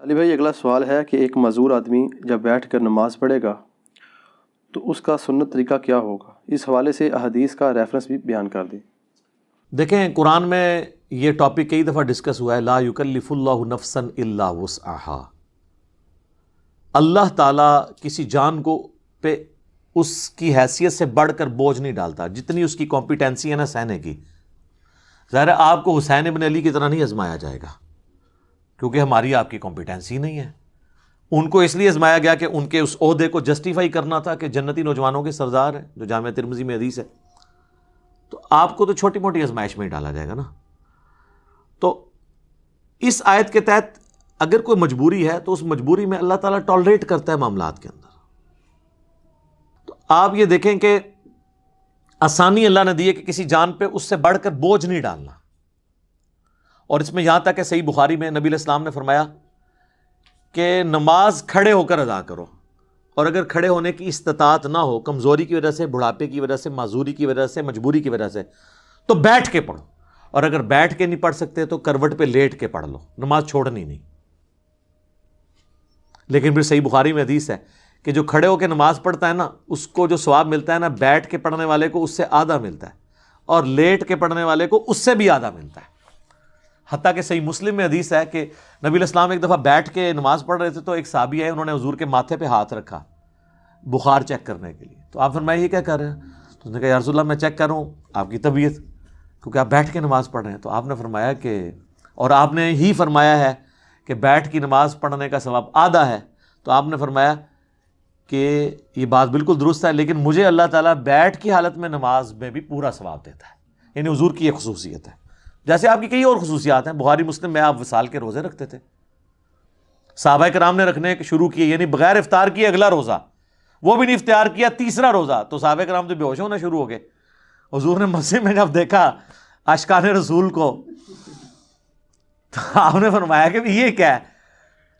علی بھائی، اگلا سوال ہے کہ ایک معذور آدمی جب بیٹھ کر نماز پڑھے گا تو اس کا سنت طریقہ کیا ہوگا؟ اس حوالے سے احادیث کا ریفرنس بھی بیان کر دیں۔ دیکھیں، قرآن میں یہ ٹاپک کئی دفعہ ڈسکس ہوا ہے، لا یکلف اللہ نفسا الا وسعها۔ اللہ تعالیٰ کسی جان کو پہ اس کی حیثیت سے بڑھ کر بوجھ نہیں ڈالتا، جتنی اس کی کمپیٹنسی ہے نا سہنے کی۔ ظاہر ہے آپ کو حسین ابن علی کی طرح نہیں آزمایا جائے گا، کیونکہ ہماری آپ کی کمپیٹنسی نہیں ہے۔ ان کو اس لیے آزمایا گیا کہ ان کے اس عہدے کو جسٹیفائی کرنا تھا کہ جنتی نوجوانوں کے سردار ہیں، جو جامعہ ترمذی میں حدیث ہے۔ تو آپ کو تو چھوٹی موٹی آزمائش میں ہی ڈالا جائے گا نا۔ تو اس آیت کے تحت اگر کوئی مجبوری ہے تو اس مجبوری میں اللہ تعالیٰ ٹالریٹ کرتا ہے معاملات کے اندر۔ تو آپ یہ دیکھیں کہ آسانی اللہ نے دی ہے کہ کسی جان پہ اس سے بڑھ کر بوجھ نہیں ڈالنا۔ اور اس میں یہاں تک کہ صحیح بخاری میں نبی علیہ السلام نے فرمایا کہ نماز کھڑے ہو کر ادا کرو، اور اگر کھڑے ہونے کی استطاعت نہ ہو، کمزوری کی وجہ سے، بڑھاپے کی وجہ سے، معذوری کی وجہ سے، مجبوری کی وجہ سے، تو بیٹھ کے پڑھو، اور اگر بیٹھ کے نہیں پڑھ سکتے تو کروٹ پہ لیٹ کے پڑھ لو، نماز چھوڑنی نہیں۔ لیکن پھر صحیح بخاری میں حدیث ہے کہ جو کھڑے ہو کے نماز پڑھتا ہے نا، اس کو جو ثواب ملتا ہے نا، بیٹھ کے پڑھنے والے کو اس سے آدھا ملتا ہے، اور لیٹ کے پڑھنے والے کو اس سے بھی آدھا ملتا ہے۔ حتیٰ کہ صحیح مسلم میں حدیث ہے کہ نبی علیہ السلام ایک دفعہ بیٹھ کے نماز پڑھ رہے تھے تو ایک صحابی آئے، انہوں نے حضور کے ماتھے پہ ہاتھ رکھا بخار چیک کرنے کے لیے۔ تو آپ فرمائے یہ کیا کر رہے ہیں؟ تو اس نے کہا یا رسول اللہ میں چیک کر رہا ہوں آپ کی طبیعت، کیونکہ آپ بیٹھ کے نماز پڑھ رہے ہیں۔ تو آپ نے فرمایا کہ، اور آپ نے ہی فرمایا ہے کہ بیٹھ کی نماز پڑھنے کا ثواب آدھا ہے، تو آپ نے فرمایا کہ یہ بات بالکل درست ہے، لیکن مجھے اللہ تعالیٰ بیٹھ کی حالت میں نماز میں بھی پورا ثواب دیتا ہے۔ یعنی حضور کی یہ خصوصیت ہے، جیسے آپ کی کئی اور خصوصیات ہیں۔ بخاری مسلم میں آپ وصال کے روزے رکھتے تھے، صحابہ کرام نے رکھنے شروع کیے، یعنی بغیر افطار کیے اگلا روزہ، وہ بھی نہیں افطار کیا تیسرا روزہ، تو صحابہ کرام تو بے ہوش ہونا شروع ہو گئے۔ حضور نے مسجد میں جب دیکھا عاشقان رسول کو، تو آپ نے فرمایا کہ یہ کیا ہے؟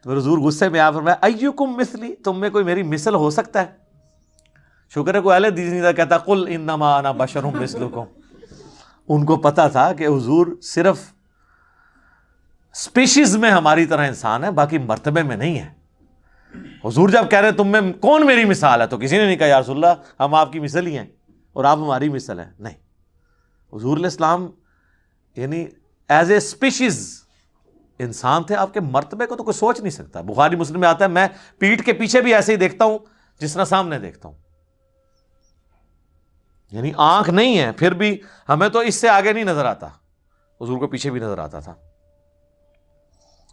تو حضور غصے میں آپ فرمایا ایکم مثلی، تم میں کوئی میری مثل ہو سکتا ہے؟ شکر ہے کوئی اہل حدیث نہیں تھا کہتا قل انما انا بشر مثلکم۔ ان کو پتا تھا کہ حضور صرف اسپیشیز میں ہماری طرح انسان ہے، باقی مرتبے میں نہیں ہے۔ حضور جب کہہ رہے تم میں کون میری مثال ہے، تو کسی نے نہیں کہا یا رسول اللہ ہم آپ کی مثل ہی ہیں اور آپ ہماری مثل ہیں، نہیں۔ حضور علیہ السلام یعنی ایز اے اسپیشیز انسان تھے، آپ کے مرتبے کو تو کوئی سوچ نہیں سکتا۔ بخاری مسلم میں آتا ہے میں پیٹھ کے پیچھے بھی ایسے ہی دیکھتا ہوں جس طرح سامنے دیکھتا ہوں، یعنی آنکھ نہیں ہے، پھر بھی ہمیں تو اس سے آگے نہیں نظر آتا، حضور کو پیچھے بھی نظر آتا تھا۔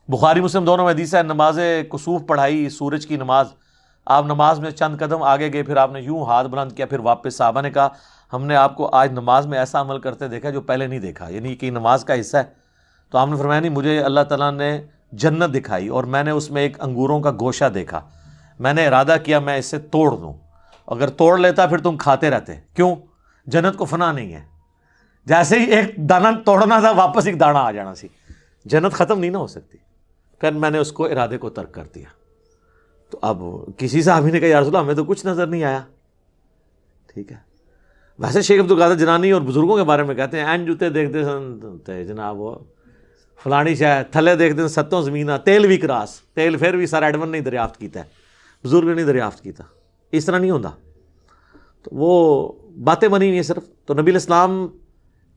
بخاری مسلم دونوں میں حدیث ہے، نماز کسوف پڑھائی، سورج کی نماز، آپ نماز میں چند قدم آگے گئے، پھر آپ نے یوں ہاتھ بلند کیا، پھر واپس۔ صحابہ نے کہا ہم نے آپ کو آج نماز میں ایسا عمل کرتے دیکھا جو پہلے نہیں دیکھا، یعنی کہ نماز کا حصہ ہے۔ تو آپ نے فرمایا نہیں، مجھے اللہ تعالیٰ نے جنت دکھائی اور میں نے اس میں ایک انگوروں کا گوشہ دیکھا، میں نے ارادہ کیا میں اس سے توڑ دوں، اگر توڑ لیتا پھر تم کھاتے رہتے، کیوں؟ جنت کو فنا نہیں ہے، جیسے ہی ایک دانہ توڑنا تھا واپس ایک دانہ آ جانا سی، جنت ختم نہیں نہ ہو سکتی۔ پھر میں نے اس کو ارادے کو ترک کر دیا۔ تو اب کسی صحابی نے کہا یا رسول اللہ ہمیں تو کچھ نظر نہیں آیا، ٹھیک ہے۔ ویسے شیخ عبد القادر جنانی اور بزرگوں کے بارے میں کہتے ہیں این جوتے دیکھتے سن جناب وہ فلانی شاہ تھلے دیکھتے سن ستوں زمینہ تیل بھی کراس، تیل پھر بھی سر ایڈون نہیں دریافت کیتا ہے، بزرگ نے نہیں دریافت کیتا، اس طرح نہیں ہوتا۔ تو وہ باتیں بنی ہوئی ہیں صرف۔ تو نبی علیہ السلام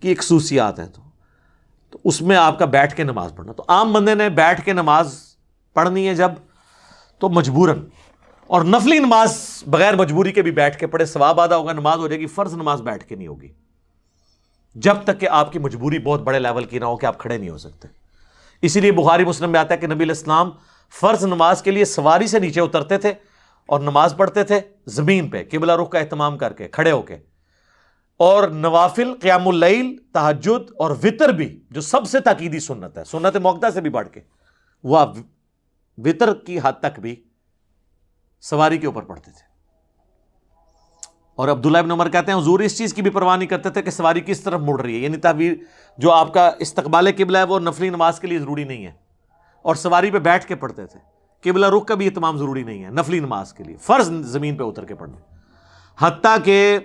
کی ایک خصوصیات ہیں، تو اس میں آپ کا بیٹھ کے نماز پڑھنا۔ تو عام بندے نے بیٹھ کے نماز پڑھنی ہے جب، تو مجبوراً، اور نفلی نماز بغیر مجبوری کے بھی بیٹھ کے پڑھے، ثواب آدھا ہوگا، نماز ہو جائے گی۔ فرض نماز بیٹھ کے نہیں ہوگی جب تک کہ آپ کی مجبوری بہت بڑے لیول کی نہ ہو کہ آپ کھڑے نہیں ہو سکتے۔ اسی لیے بخاری مسلم میں آتا ہے کہ نبی علیہ السلام فرض نماز کے لیے سواری سے نیچے اترتے تھے اور نماز پڑھتے تھے زمین پہ قبلہ رخ کا اہتمام کر کے، کھڑے ہو کے۔ اور نوافل، قیام اللیل، تہجد اور وطر بھی، جو سب سے تاکیدی سنت ہے، سنت موقدہ سے بھی بڑھ کے، وہ آپ وطر کی حد تک بھی سواری کے اوپر پڑھتے تھے۔ اور عبداللہ ابن عمر کہتے ہیں حضور اس چیز کی بھی پرواہ نہیں کرتے تھے کہ سواری کس طرف مڑ رہی ہے، یعنی تعبیر جو آپ کا استقبال قبلہ ہے وہ نفلی نماز کے لیے ضروری نہیں ہے، اور سواری پہ بیٹھ کے پڑھتے تھے۔ قبلہ رخ کا بھی اہتمام ضروری نہیں ہے نفلی نماز کے لیے، فرض زمین پہ اتر کے پڑھنے۔ حتیٰ کہ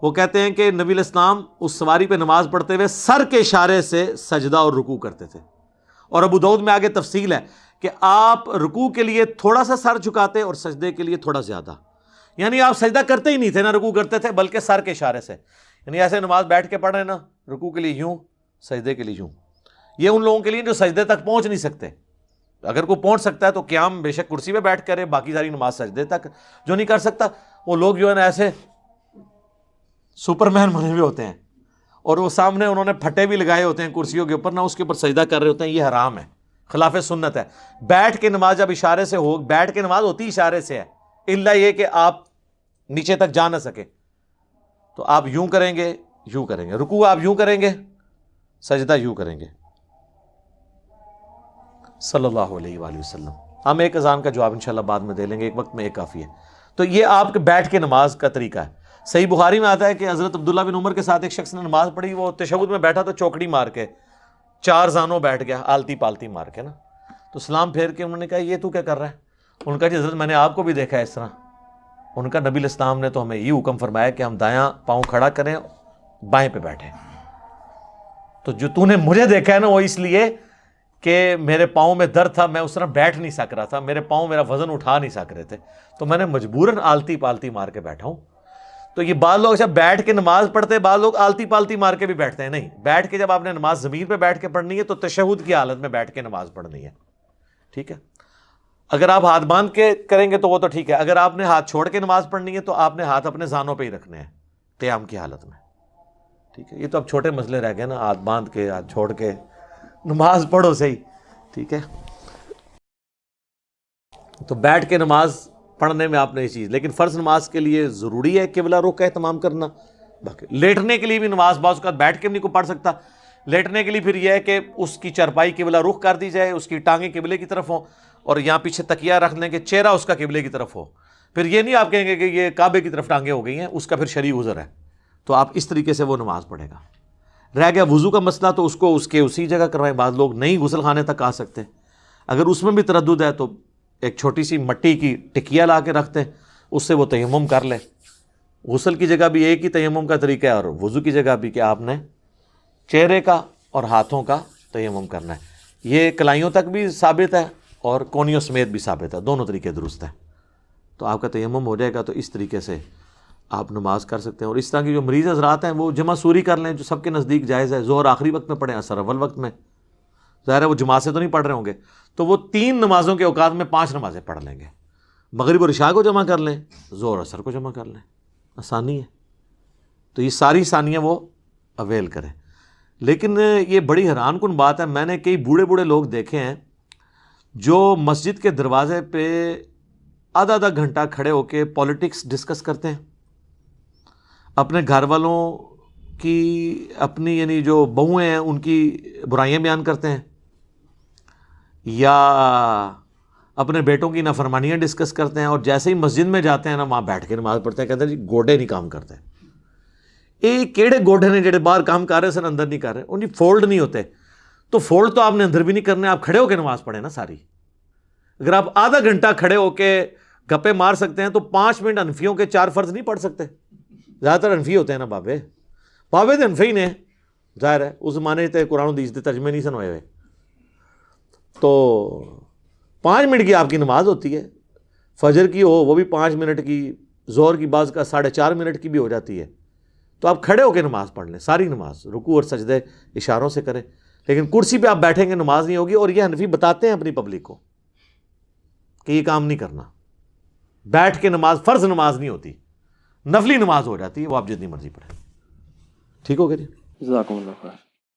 وہ کہتے ہیں کہ نبی علیہ السلام اس سواری پہ نماز پڑھتے ہوئے سر کے اشارے سے سجدہ اور رکوع کرتے تھے۔ اور ابو داؤد میں آگے تفصیل ہے کہ آپ رکوع کے لیے تھوڑا سا سر جھکاتے اور سجدے کے لیے تھوڑا زیادہ، یعنی آپ سجدہ کرتے ہی نہیں تھے نہ رکوع کرتے تھے، بلکہ سر کے اشارے سے، یعنی ایسے نماز بیٹھ کے پڑھ رہے ہیں نا، رکوع کے لیے یوں، سجدے کے لیے یوں. یہ ان لوگوں کے لیے جو سجدے تک پہنچ نہیں سکتے. اگر کوئی پہنچ سکتا ہے تو قیام بے شک کرسی پہ بیٹھ کرے، باقی ساری نماز سجدے تک. جو نہیں کر سکتا وہ لوگ جو ہے نا ایسے سپر مین بنے ہوئے ہوتے ہیں، اور وہ سامنے انہوں نے پھٹے بھی لگائے ہوتے ہیں کرسیوں کے اوپر، نہ اس کے اوپر سجدہ کر رہے ہوتے ہیں. یہ حرام ہے، خلاف سنت ہے. بیٹھ کے نماز جب اشارے سے ہو، بیٹھ کے نماز ہوتی اشارے سے ہے، الا یہ کہ آپ نیچے تک جا نہ سکے تو آپ یوں کریں گے، یوں کریں گے. رکوع آپ یوں کریں گے، سجدہ یوں کریں گے. صلی اللہ علیہ وآلہ وسلم. ہم ایک اذان کا جواب انشاءاللہ بعد میں دے لیں گے، ایک وقت میں ایک کافی ہے. تو یہ آپ کے بیٹھ کے نماز کا طریقہ ہے. صحیح بخاری میں آتا ہے کہ حضرت عبداللہ بن عمر کے ساتھ ایک شخص نے نماز پڑھی، وہ تشہد میں بیٹھا تو چوکڑی مار کے 4 زانوں بیٹھ گیا، آلتی پالتی مار کے نا. تو سلام پھیر کے انہوں نے کہا یہ تو کیا کر رہا ہے؟ ان کا جی حضرت میں نے آپ کو بھی دیکھا ہے اس طرح. ان کا نبی علیہ السلام نے تو ہمیں یہ حکم فرمایا کہ ہم دایاں پاؤں کھڑا کریں، بائیں پہ بیٹھیں. تو جو تو نے مجھے دیکھا ہے نا، وہ اس لیے کہ میرے پاؤں میں درد تھا، میں اس طرح بیٹھ نہیں سک رہا تھا، میرے پاؤں میرا وزن اٹھا نہیں سک رہے تھے، تو میں نے مجبوراً آلتی پالتی مار کے بیٹھا ہوں. تو یہ بعض لوگ جب بیٹھ کے نماز پڑھتے ہیں، بعض لوگ آلتی پالتی مار کے بھی بیٹھتے ہیں. نہیں، بیٹھ کے جب آپ نے نماز زمین پہ بیٹھ کے پڑھنی ہے تو تشہد کی حالت میں بیٹھ کے نماز پڑھنی ہے. ٹھیک ہے. اگر آپ ہاتھ باندھ کے کریں گے تو وہ تو ٹھیک ہے. اگر آپ نے ہاتھ چھوڑ کے نماز پڑھنی ہے تو آپ نے ہاتھ اپنے زانوں پہ ہی رکھنے ہیں قیام کی حالت میں. ٹھیک ہے. یہ تو اب چھوٹے مسئلے رہ گئے نا، ہاتھ باندھ کے ہاتھ چھوڑ کے نماز پڑھو صحیح. ٹھیک ہے. تو بیٹھ کے نماز پڑھنے میں آپ نے یہ چیز، لیکن فرض نماز کے لیے ضروری ہے قبلہ رخ کا اہتمام کرنا. باقی لیٹنے کے لیے بھی نماز بعض اوقات بیٹھ کے بھی نہیں کوئی پڑھ سکتا. لیٹنے کے لیے پھر یہ ہے کہ اس کی چرپائی قبلہ رخ کر دی جائے، اس کی ٹانگیں قبلے کی طرف ہوں، اور یہاں پیچھے تکیہ رکھ لیں کہ چہرہ اس کا قبلے کی طرف ہو. پھر یہ نہیں آپ کہیں گے کہ یہ کعبے کی طرف ٹانگیں ہو گئی ہیں، اس کا پھر شرعی عذر ہے. تو آپ اس طریقے سے وہ نماز پڑھے گا. رہ گیا وضو کا مسئلہ، تو اس کو اس کے اسی جگہ کروائیں. بعض لوگ نہیں غسل خانے تک آ سکتے، اگر اس میں بھی تردد ہے تو ایک چھوٹی سی مٹی کی ٹکیا لا کے رکھتے ہیں، اس سے وہ تیمم کر لے. غسل کی جگہ بھی ایک ہی تیمم کا طریقہ ہے، اور وضو کی جگہ بھی کہ آپ نے چہرے کا اور ہاتھوں کا تیمم کرنا ہے. یہ کلائیوں تک بھی ثابت ہے اور کونیوں سمیت بھی ثابت ہے، دونوں طریقے درست ہیں. تو آپ کا تیمم ہو جائے گا. تو اس طریقے سے آپ نماز کر سکتے ہیں. اور اس طرح کی جو مریض حضرات ہیں وہ جمع سوری کر لیں، جو سب کے نزدیک جائز ہے. ظہر آخری وقت میں پڑھیں، عصر اول وقت میں. ظاہر ہے وہ جماعت سے تو نہیں پڑھ رہے ہوں گے، تو وہ 3 نمازوں کے اوقات میں 5 نمازیں پڑھ لیں گے. مغرب اور عشاء کو جمع کر لیں، ظہر عصر کو جمع کر لیں. آسانی ہے. تو یہ ساری ثانیہ وہ اویل کریں. لیکن یہ بڑی حیران کن بات ہے، میں نے کئی بوڑھے لوگ دیکھے ہیں جو مسجد کے دروازے پہ آدھا گھنٹہ کھڑے ہو کے پالیٹکس ڈسکس کرتے ہیں، اپنے گھر والوں کی، اپنی یعنی جو بہویں ہیں ان کی برائیاں بیان کرتے ہیں، یا اپنے بیٹوں کی نافرمانیاں ڈسکس کرتے ہیں. اور جیسے ہی مسجد میں جاتے ہیں نا، وہاں بیٹھ کے نماز پڑھتے ہیں، کہتے ہیں جی گوڈے نہیں کام کرتے. یہ کیڑے گوڈے نے جڑے باہر کام کر رہے سن اندر نہیں کر رہے، ان کی فولڈ نہیں ہوتے. تو فولڈ تو آپ نے اندر بھی نہیں کرنے، آپ کھڑے ہو کے نماز پڑھیں نا ساری. اگر آپ آدھا گھنٹہ کھڑے ہو کے گپے مار سکتے ہیں تو 5 منٹ حنفیوں کے 4 فرض نہیں پڑھ سکتے؟ زیادہ تر حنفی ہوتے ہیں نا بابے تو حنفی نے، ظاہر ہے اس زمانے تے قرآن و حدیث دے ترجمے نہیں سن ہوئے ہوئے. تو 5 منٹ کی آپ کی نماز ہوتی ہے. فجر کی ہو وہ بھی 5 منٹ کی، ظہر کی بعض کا 4.5 منٹ کی بھی ہو جاتی ہے. تو آپ کھڑے ہو کے نماز پڑھ لیں ساری نماز، رکوع اور سجدے اشاروں سے کریں. لیکن کرسی پہ آپ بیٹھیں گے نماز نہیں ہوگی. اور یہ حنفی بتاتے ہیں اپنی پبلک کو کہ یہ کام نہیں کرنا. بیٹھ کے نماز فرض نماز نہیں ہوتی، نفلی نماز ہو جاتی ہے، وہ آپ جتنی مرضی پڑھیں. ٹھیک ہو گیا جی؟ جزاکم اللہ خیر.